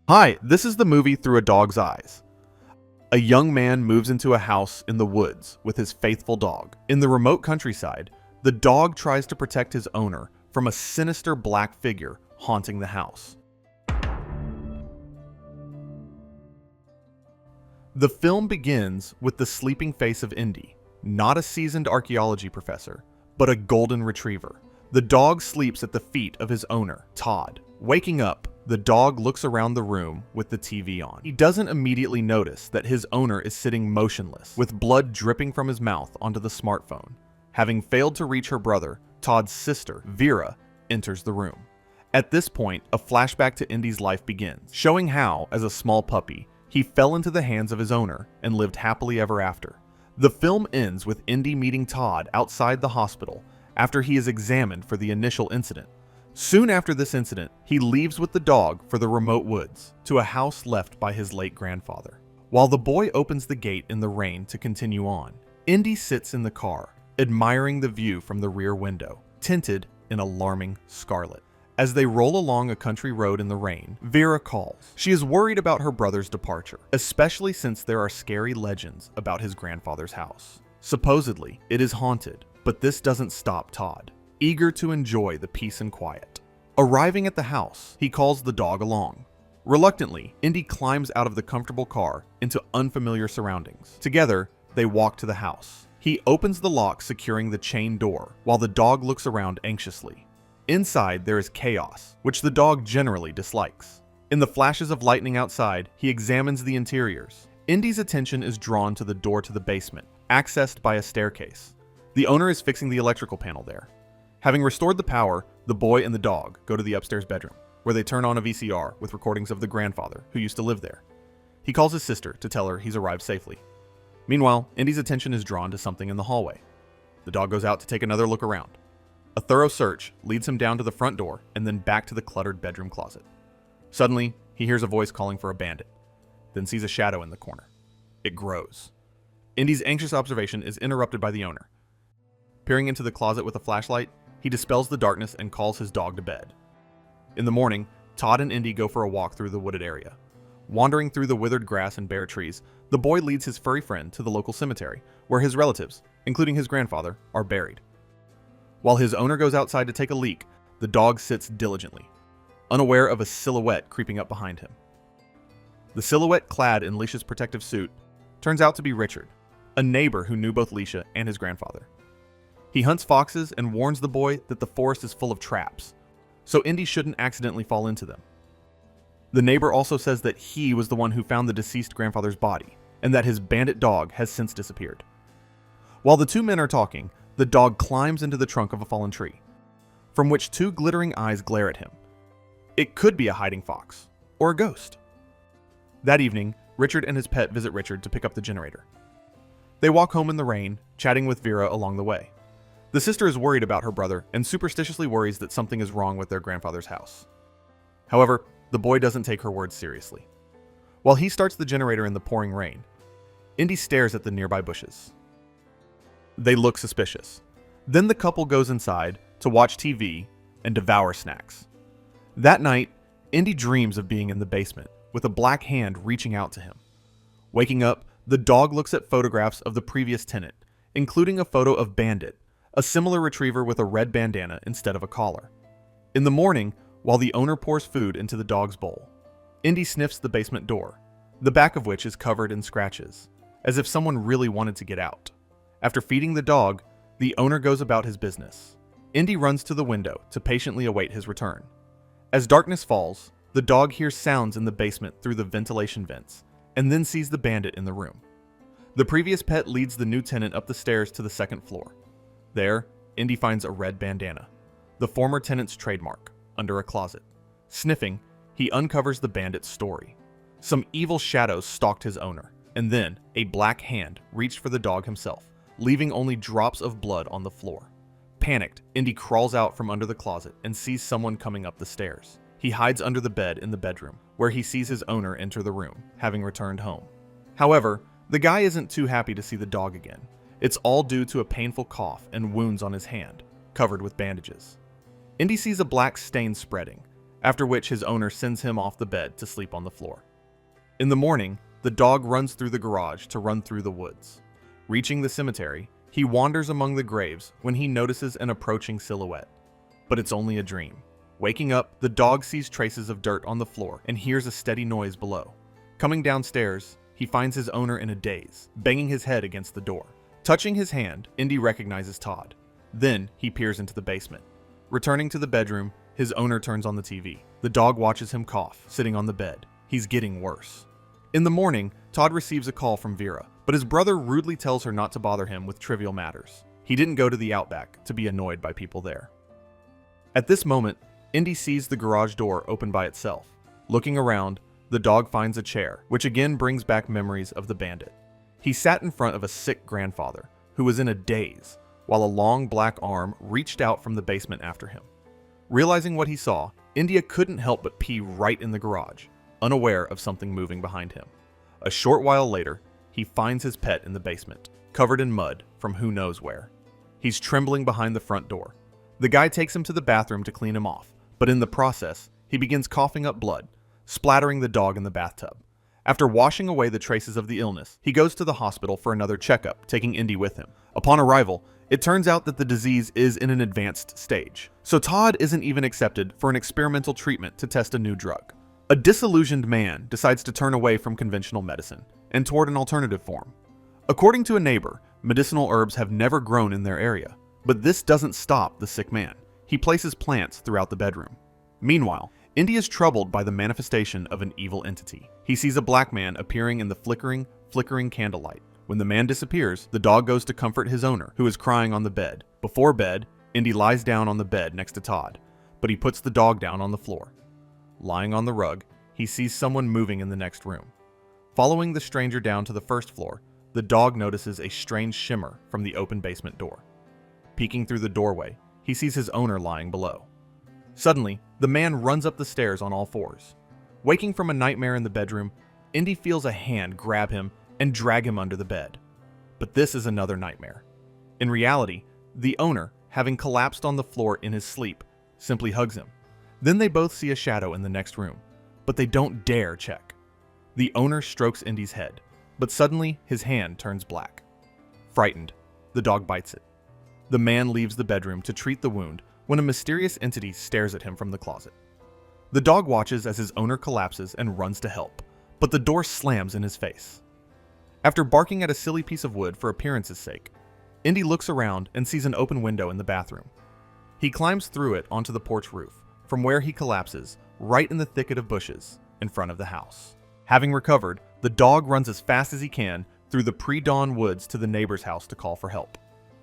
Hi, this is the movie Through a Dog's Eyes. A young man moves into a house in the woods with his faithful dog. In the remote countryside, the dog tries to protect his owner from a sinister black figure haunting the house. The film begins with the sleeping face of Indy, not a seasoned archaeology professor, but a golden retriever. The dog sleeps at the feet of his owner, Todd. Waking up, the dog looks around the room with the TV on. He doesn't immediately notice that his owner is sitting motionless, with blood dripping from his mouth onto the smartphone. Having failed to reach her brother, Todd's sister, Vera, enters the room. At this point, a flashback to Indy's life begins, showing how, as a small puppy, he fell into the hands of his owner and lived happily ever after. The film ends with Indy meeting Todd outside the hospital after he is examined for the initial incident. Soon after this incident, he leaves with the dog for the remote woods to a house left by his late grandfather. While the boy opens the gate in the rain to continue on, Indy sits in the car, admiring the view from the rear window, tinted in alarming scarlet. As they roll along a country road in the rain, Vera calls. She is worried about her brother's departure, especially since there are scary legends about his grandfather's house. Supposedly, it is haunted, but this doesn't stop Todd, eager to enjoy the peace and quiet. Arriving at the house, he calls the dog along. Reluctantly, Indy climbs out of the comfortable car into unfamiliar surroundings. Together, they walk to the house. He opens the lock, securing the chain door, while the dog looks around anxiously. Inside, there is chaos, which the dog generally dislikes. In the flashes of lightning outside, he examines the interiors. Indy's attention is drawn to the door to the basement, accessed by a staircase. The owner is fixing the electrical panel there. Having restored the power, the boy and the dog go to the upstairs bedroom, where they turn on a VCR with recordings of the grandfather who used to live there. He calls his sister to tell her he's arrived safely. Meanwhile, Indy's attention is drawn to something in the hallway. The dog goes out to take another look around. A thorough search leads him down to the front door and then back to the cluttered bedroom closet. Suddenly, he hears a voice calling for a bandit, then sees a shadow in the corner. It grows. Indy's anxious observation is interrupted by the owner. Peering into the closet with a flashlight, he dispels the darkness and calls his dog to bed. In the morning, Todd and Indy go for a walk through the wooded area. Wandering through the withered grass and bare trees, the boy leads his furry friend to the local cemetery, where his relatives, including his grandfather, are buried. While his owner goes outside to take a leak, the dog sits diligently, unaware of a silhouette creeping up behind him. The silhouette, clad in Leisha's protective suit, turns out to be Richard, a neighbor who knew both Leisha and his grandfather. He hunts foxes and warns the boy that the forest is full of traps, so Indy shouldn't accidentally fall into them. The neighbor also says that he was the one who found the deceased grandfather's body, and that his bandit dog has since disappeared. While the two men are talking, the dog climbs into the trunk of a fallen tree, from which two glittering eyes glare at him. It could be a hiding fox, or a ghost. That evening, Richard and his pet visit Richard to pick up the generator. They walk home in the rain, chatting with Vera along the way. The sister is worried about her brother and superstitiously worries that something is wrong with their grandfather's house. However, the boy doesn't take her words seriously. While he starts the generator in the pouring rain, Indy stares at the nearby bushes. They look suspicious. Then the couple goes inside to watch TV and devour snacks. That night, Indy dreams of being in the basement with a black hand reaching out to him. Waking up, the dog looks at photographs of the previous tenant, including a photo of Bandit, a similar retriever with a red bandana instead of a collar. In the morning, while the owner pours food into the dog's bowl, Indy sniffs the basement door, the back of which is covered in scratches, as if someone really wanted to get out. After feeding the dog, the owner goes about his business. Indy runs to the window to patiently await his return. As darkness falls, the dog hears sounds in the basement through the ventilation vents, and then sees the bandit in the room. The previous pet leads the new tenant up the stairs to the second floor. There, Indy finds a red bandana, the former tenant's trademark, under a closet. Sniffing, he uncovers the bandit's story. Some evil shadows stalked his owner, and then a black hand reached for the dog himself, leaving only drops of blood on the floor. Panicked, Indy crawls out from under the closet and sees someone coming up the stairs. He hides under the bed in the bedroom, where he sees his owner enter the room, having returned home. However, the guy isn't too happy to see the dog again. It's all due to a painful cough and wounds on his hand, covered with bandages. Indy sees a black stain spreading, after which his owner sends him off the bed to sleep on the floor. In the morning, the dog runs through the garage to run through the woods. Reaching the cemetery, he wanders among the graves when he notices an approaching silhouette. But it's only a dream. Waking up, the dog sees traces of dirt on the floor and hears a steady noise below. Coming downstairs, he finds his owner in a daze, banging his head against the door. Touching his hand, Indy recognizes Todd. Then, he peers into the basement. Returning to the bedroom, his owner turns on the TV. The dog watches him cough, sitting on the bed. He's getting worse. In the morning, Todd receives a call from Vera, but his brother rudely tells her not to bother him with trivial matters. He didn't go to the Outback to be annoyed by people there. At this moment, Indy sees the garage door open by itself. Looking around, the dog finds a chair, which again brings back memories of the bandit. He sat in front of a sick grandfather, who was in a daze, while a long black arm reached out from the basement after him. Realizing what he saw, India couldn't help but pee right in the garage, unaware of something moving behind him. A short while later, he finds his pet in the basement, covered in mud from who knows where. He's trembling behind the front door. The guy takes him to the bathroom to clean him off, but in the process, he begins coughing up blood, splattering the dog in the bathtub. After washing away the traces of the illness, he goes to the hospital for another checkup, taking Indy with him. Upon arrival, it turns out that the disease is in an advanced stage, so Todd isn't even accepted for an experimental treatment to test a new drug. A disillusioned man decides to turn away from conventional medicine and toward an alternative form. According to a neighbor, medicinal herbs have never grown in their area, but this doesn't stop the sick man. He places plants throughout the bedroom. Meanwhile, Indy is troubled by the manifestation of an evil entity. He sees a black man appearing in the flickering candlelight. When the man disappears, the dog goes to comfort his owner, who is crying on the bed. Before bed, Indy lies down on the bed next to Todd, but he puts the dog down on the floor. Lying on the rug, he sees someone moving in the next room. Following the stranger down to the first floor, the dog notices a strange shimmer from the open basement door. Peeking through the doorway, he sees his owner lying below. Suddenly, the man runs up the stairs on all fours. Waking from a nightmare in the bedroom, Indy feels a hand grab him and drag him under the bed. But this is another nightmare. In reality, the owner, having collapsed on the floor in his sleep, simply hugs him. Then they both see a shadow in the next room, but they don't dare check. The owner strokes Indy's head, but suddenly his hand turns black. Frightened, the dog bites it. The man leaves the bedroom to treat the wound when a mysterious entity stares at him from the closet. The dog watches as his owner collapses and runs to help, but the door slams in his face. After barking at a silly piece of wood for appearance's sake, Indy looks around and sees an open window in the bathroom. He climbs through it onto the porch roof, from where he collapses right in the thicket of bushes in front of the house. Having recovered, the dog runs as fast as he can through the pre-dawn woods to the neighbor's house to call for help.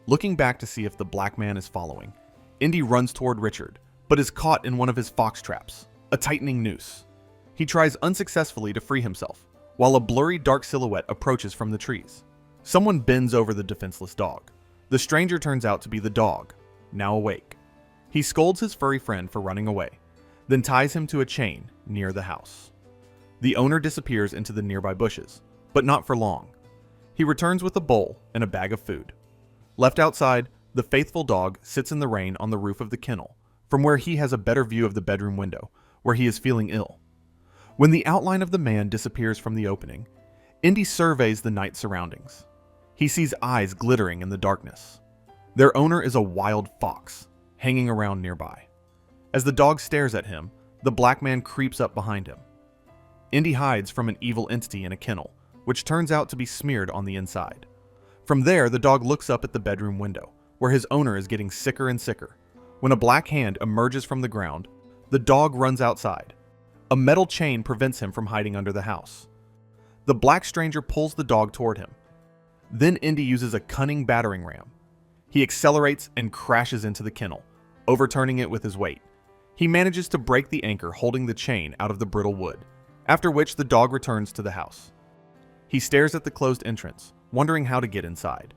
Looking back to see if the black man is following, Indy runs toward Richard, but is caught in one of his fox traps, a tightening noose. He tries unsuccessfully to free himself, while a blurry dark silhouette approaches from the trees. Someone bends over the defenseless dog. The stranger turns out to be the dog, now awake. He scolds his furry friend for running away, then ties him to a chain near the house. The owner disappears into the nearby bushes, but not for long. He returns with a bowl and a bag of food. Left outside, the faithful dog sits in the rain on the roof of the kennel, from where he has a better view of the bedroom window, where he is feeling ill. When the outline of the man disappears from the opening, Indy surveys the night surroundings. He sees eyes glittering in the darkness. Their owner is a wild fox, hanging around nearby. As the dog stares at him, the black man creeps up behind him. Indy hides from an evil entity in a kennel, which turns out to be smeared on the inside. From there, the dog looks up at the bedroom window, where his owner is getting sicker and sicker. When a black hand emerges from the ground, the dog runs outside. A metal chain prevents him from hiding under the house. The black stranger pulls the dog toward him. Then Indy uses a cunning battering ram. He accelerates and crashes into the kennel, overturning it with his weight. He manages to break the anchor holding the chain out of the brittle wood, after which the dog returns to the house. He stares at the closed entrance, wondering how to get inside.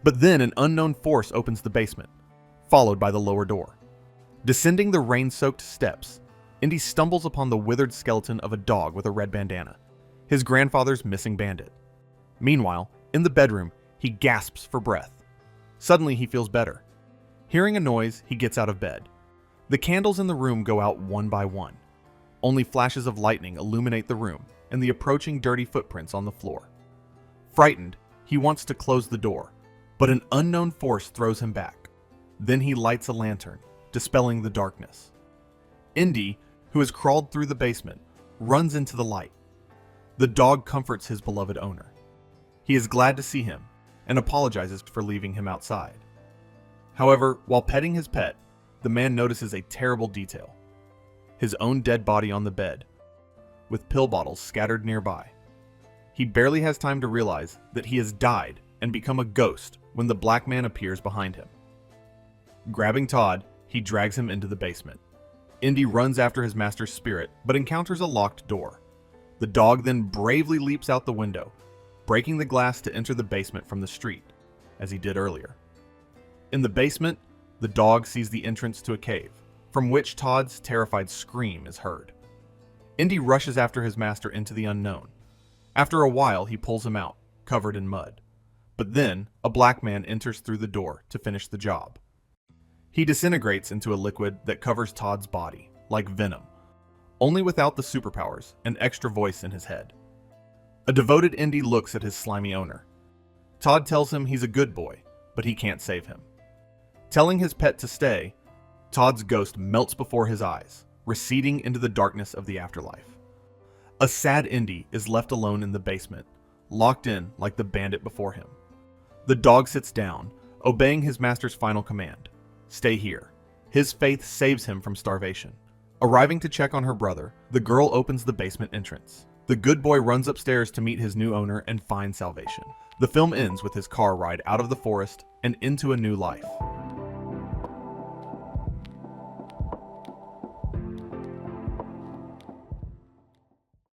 But then an unknown force opens the basement, followed by the lower door. Descending the rain-soaked steps, Indy stumbles upon the withered skeleton of a dog with a red bandana, his grandfather's missing bandit. Meanwhile, in the bedroom, he gasps for breath. Suddenly, he feels better. Hearing a noise, he gets out of bed. The candles in the room go out one by one, Only flashes of lightning illuminate the room and the approaching dirty footprints on the floor. Frightened, he wants to close the door, but an unknown force throws him back. Then he lights a lantern, dispelling the darkness. Indy, who has crawled through the basement, runs into the light. The dog comforts his beloved owner. He is glad to see him and apologizes for leaving him outside. However, while petting his pet, the man notices a terrible detail: his own dead body on the bed, with pill bottles scattered nearby. He barely has time to realize that he has died and become a ghost when the black man appears behind him. Grabbing Todd, he drags him into the basement. Indy runs after his master's spirit, but encounters a locked door. The dog then bravely leaps out the window, breaking the glass to enter the basement from the street, as he did earlier. In the basement, the dog sees the entrance to a cave, from which Todd's terrified scream is heard. Indy rushes after his master into the unknown. After a while, he pulls him out, covered in mud. But then, a black man enters through the door to finish the job. He disintegrates into a liquid that covers Todd's body, like venom, only without the superpowers and extra voice in his head. A devoted Indy looks at his slimy owner. Todd tells him he's a good boy, but he can't save him. Telling his pet to stay, Todd's ghost melts before his eyes, receding into the darkness of the afterlife. A sad Indy is left alone in the basement, locked in like the bandit before him. The dog sits down, obeying his master's final command: stay here. His faith saves him from starvation. Arriving to check on her brother, the girl opens the basement entrance. The good boy runs upstairs to meet his new owner and find salvation. The film ends with his car ride out of the forest and into a new life.